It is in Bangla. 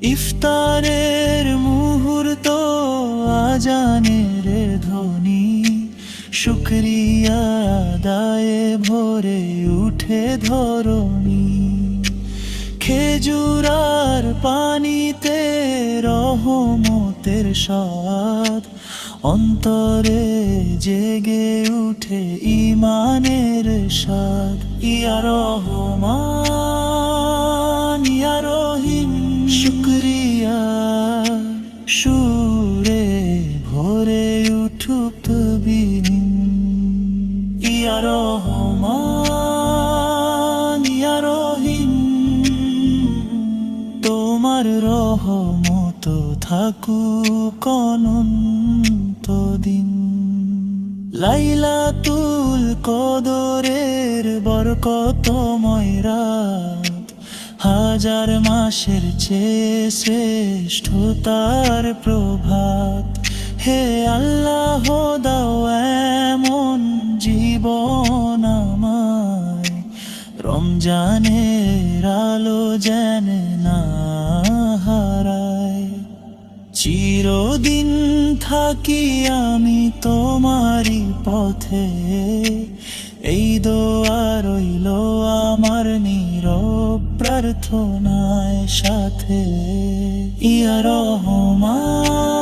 ইফতারের মুহূর্ত, আজানের ধ্বনি, শুকরিয়া আদায়ে ভরে উঠে ধরণী। খেজুরার পানিতে রহমতের স্বাদ, অন্তরে জেগে উঠে ঈমানের স্বাদ। ইয়া রহমান ইয়া রহিম, শুকরিয়া সুরে ভরে উঠুক তকবীর। ইয়া রহমান ইয়া রহিম, তোমার রহমত থাকুক অনন্ত দিন। লাইলাতুল কদরের বরকতময় রাত, হাজার মাসের চেয়ে শ্রেষ্ঠ তার প্রভাত। হে আল্লাহ দাও এমন জীবন আমায়, রমজানের আলো যেন না হারায়। চিরদিন থাকি আমি তোমারই পথে, এই দোয়া রইল আমার নীরব প্রার্থনায় সাথে। ইয়া রহমান